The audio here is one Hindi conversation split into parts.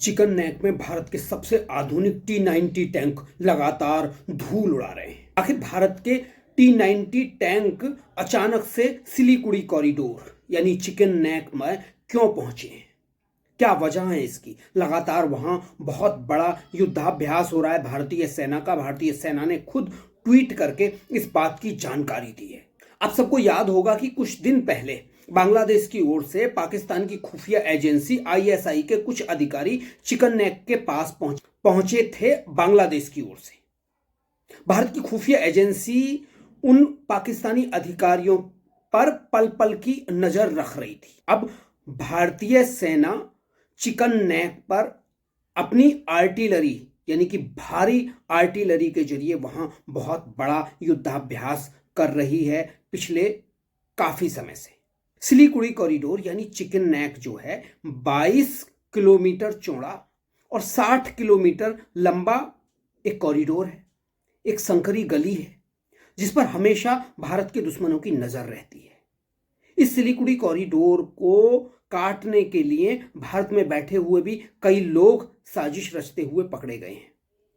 चिकन नेक में भारत के सबसे आधुनिक T-90 टैंक लगातार धूल उड़ा रहे हैं। आखिर भारत के T-90 टैंक अचानक से सिलीगुड़ी कॉरिडोर यानी चिकन नेक में क्यों पहुंचे हैं? क्या वजह है इसकी? लगातार वहां बहुत बड़ा युद्धाभ्यास हो रहा है भारतीय सेना का। भारतीय सेना ने खुद ट्वीट करके इस बात की जानकारी दी है। आप सबको याद होगा कि कुछ दिन पहले बांग्लादेश की ओर से पाकिस्तान की खुफिया एजेंसी ISI के कुछ अधिकारी चिकन नेक के पास पहुंचे थे बांग्लादेश की ओर से। भारत की खुफिया एजेंसी उन पाकिस्तानी अधिकारियों पर पल पल की नजर रख रही थी। अब भारतीय सेना चिकन नेक पर अपनी आर्टिलरी यानी कि भारी आर्टिलरी के जरिए वहां बहुत बड़ा युद्धाभ्यास कर रही है पिछले काफी समय से। सिलीगुड़ी कॉरिडोर यानी चिकन नेक जो है 22 किलोमीटर चौड़ा और 60 किलोमीटर लंबा एक कॉरिडोर है, एक संकरी गली है जिस पर हमेशा भारत के दुश्मनों की नजर रहती है। इस सिलीगुड़ी कॉरिडोर को काटने के लिए भारत में बैठे हुए भी कई लोग साजिश रचते हुए पकड़े गए हैं।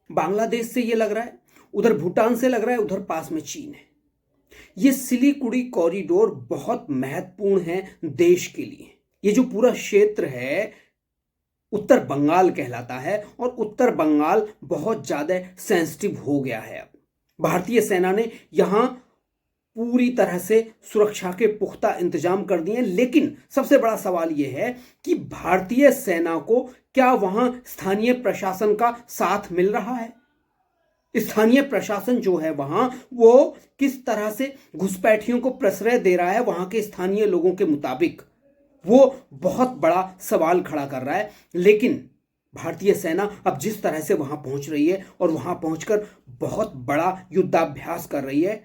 बांग्लादेश से ये लग रहा है, उधर भूटान से लग रहा है, उधर पास में चीन है। ये सिलीगुड़ी कॉरिडोर बहुत महत्वपूर्ण है देश के लिए। ये जो पूरा क्षेत्र है उत्तर बंगाल कहलाता है और उत्तर बंगाल बहुत ज्यादा सेंसिटिव हो गया है। अब भारतीय सेना ने यहां पूरी तरह से सुरक्षा के पुख्ता इंतजाम कर दिए हैं, लेकिन सबसे बड़ा सवाल यह है कि भारतीय सेना को क्या वहां स्थानीय प्रशासन का साथ मिल रहा है? स्थानीय प्रशासन जो है वहां वो किस तरह से घुसपैठियों को प्रश्रय दे रहा है वहां के स्थानीय लोगों के मुताबिक, वो बहुत बड़ा सवाल खड़ा कर रहा है। लेकिन भारतीय सेना अब जिस तरह से वहां पहुंच रही है और वहां पहुंचकर बहुत बड़ा युद्धाभ्यास कर रही है,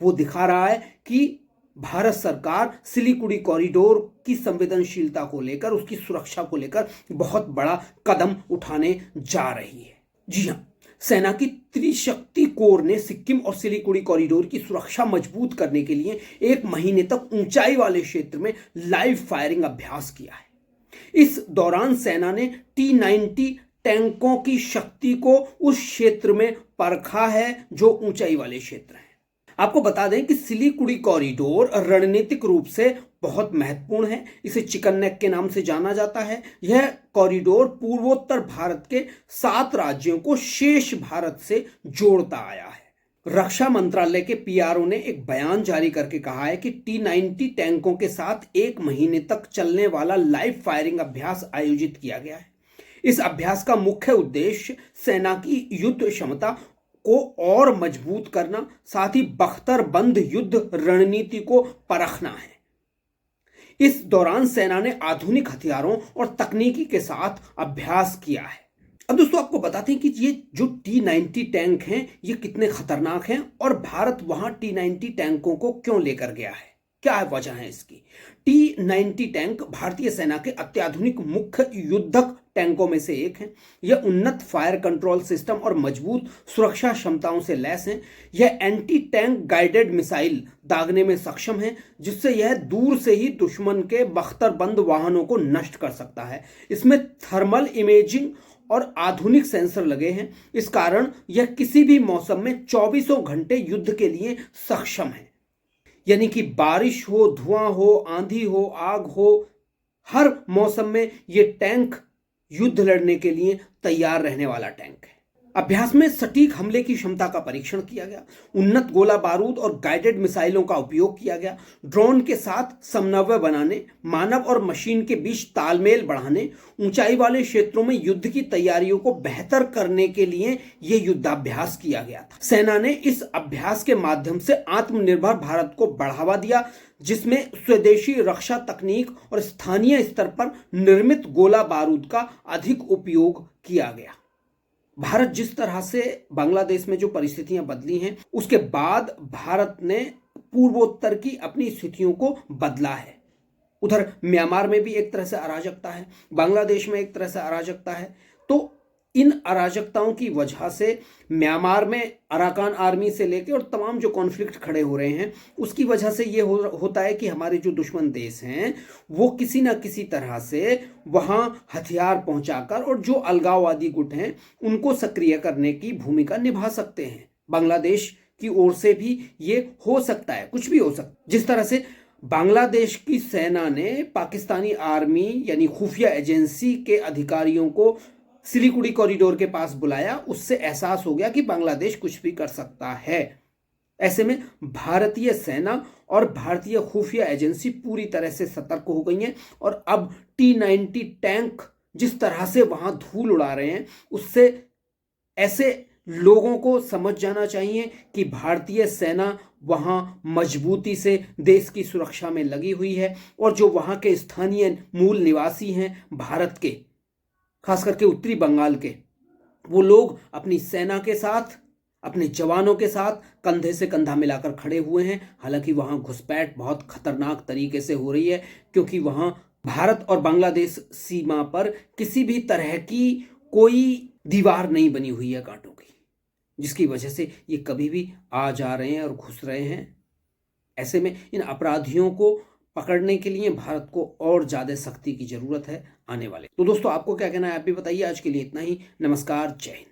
वो दिखा रहा है कि भारत सरकार सिलीगुड़ी कॉरिडोर की संवेदनशीलता को लेकर, उसकी सुरक्षा को लेकर बहुत बड़ा कदम उठाने जा रही है। जी हां, सेना की त्रिशक्ति कोर ने सिक्किम और सिलीगुड़ी कॉरिडोर की सुरक्षा मजबूत करने के लिए 1 महीने तक ऊंचाई वाले क्षेत्र में लाइव फायरिंग अभ्यास किया है। इस दौरान सेना ने T-90 टैंकों की शक्ति को उस क्षेत्र में परखा है जो ऊंचाई वाले क्षेत्र हैं। आपको बता दें कि सिलीगुड़ी कॉरिडोर रणनीतिक रूप से बहुत महत्वपूर्ण है। इसे चिकन नेक के नाम से जाना जाता है। यह कॉरिडोर पूर्वोत्तर भारत के 7 राज्यों को शेष भारत से जोड़ता आया है। रक्षा मंत्रालय के PRO ने एक बयान जारी करके कहा है कि T-90 टैंकों के साथ 1 महीने तक चलने वाला लाइव फायरिंग अभ्यास आयोजित किया गया है। इस अभ्यास का मुख्य उद्देश्य सेना की युद्ध क्षमता को और मजबूत करना, साथ ही बख्तरबंद युद्ध रणनीति को परखना है। इस दौरान सेना ने आधुनिक हथियारों और तकनीकी के साथ अभ्यास किया है। अब दोस्तों आपको बताते हैं कि ये जो T-90 टैंक हैं ये कितने खतरनाक हैं और भारत वहां T-90 टैंकों को क्यों लेकर गया है, क्या वजह है इसकी। T-90 टैंक भारतीय सेना के अत्याधुनिक मुख्य युद्धक टैंकों में से एक है। यह उन्नत फायर कंट्रोल सिस्टम और मजबूत सुरक्षा क्षमताओं से लैस हैं। यह एंटी टैंक गाइडेड मिसाइल दागने में सक्षम है, जिससे यह दूर से ही दुश्मन के बख्तरबंद वाहनों को नष्ट कर सकता है। इसमें थर्मल इमेजिंग और आधुनिक सेंसर लगे हैं। इस कारण यह किसी भी मौसम में 24 घंटे युद्ध के लिए सक्षम है। यानी कि बारिश हो, धुआं हो, आंधी हो, आग हो, हर मौसम में यह टैंक युद्ध लड़ने के लिए तैयार रहने वाला टैंक है। अभ्यास में सटीक हमले की क्षमता का परीक्षण किया गया। उन्नत गोला बारूद और गाइडेड मिसाइलों का उपयोग किया गया। ड्रोन के साथ समन्वय बनाने, मानव और मशीन के बीच तालमेल बढ़ाने, ऊंचाई वाले क्षेत्रों में युद्ध की तैयारियों को बेहतर करने के लिए यह युद्धाभ्यास किया गया था। सेना ने इस अभ्यास के माध्यम से आत्मनिर्भर भारत को बढ़ावा दिया, जिसमें स्वदेशी रक्षा तकनीक और स्थानीय स्तर पर निर्मित गोला बारूद का अधिक उपयोग किया गया। भारत जिस तरह से बांग्लादेश में जो परिस्थितियां बदली हैं, उसके बाद भारत ने पूर्वोत्तर की अपनी स्थितियों को बदला है। उधर म्यांमार में भी एक तरह से अराजकता है, बांग्लादेश में एक तरह से अराजकता है। तो इन अराजकताओं की वजह से म्यांमार में अराकान आर्मी से लेकर और तमाम जो कॉन्फ्लिक्ट खड़े हो रहे हैं, उसकी वजह से ये होता है कि हमारे जो दुश्मन देश हैं वो किसी ना किसी तरह से वहां हथियार पहुंचाकर और जो अलगाववादी गुट हैं उनको सक्रिय करने की भूमिका निभा सकते हैं। बांग्लादेश की ओर से भी ये हो सकता है, कुछ भी हो सकता है। जिस तरह से बांग्लादेश की सेना ने पाकिस्तानी आर्मी यानी खुफिया एजेंसी के अधिकारियों को सिलीगुड़ी कॉरिडोर के पास बुलाया, उससे एहसास हो गया कि बांग्लादेश कुछ भी कर सकता है। ऐसे में भारतीय सेना और भारतीय खुफिया एजेंसी पूरी तरह से सतर्क हो गई हैं और अब T-90 टैंक जिस तरह से वहां धूल उड़ा रहे हैं, उससे ऐसे लोगों को समझ जाना चाहिए कि भारतीय सेना वहां मजबूती से देश की सुरक्षा में लगी हुई है और जो वहां के स्थानीय मूल निवासी हैं भारत के, खास करके उत्तरी बंगाल के, वो लोग अपनी सेना के साथ, अपने जवानों के साथ कंधे से कंधा मिलाकर खड़े हुए हैं। हालांकि वहां घुसपैठ बहुत खतरनाक तरीके से हो रही है, क्योंकि वहां भारत और बांग्लादेश सीमा पर किसी भी तरह की कोई दीवार नहीं बनी हुई है कांटों की, जिसकी वजह से ये कभी भी आ जा रहे हैं और घुस रहे हैं। ऐसे में इन अपराधियों को पकड़ने के लिए भारत को और ज्यादा सख्ती की जरूरत है आने वाले। तो दोस्तों, आपको क्या कहना है, आप भी बताइए। आज के लिए इतना ही। नमस्कार, जय हिंद।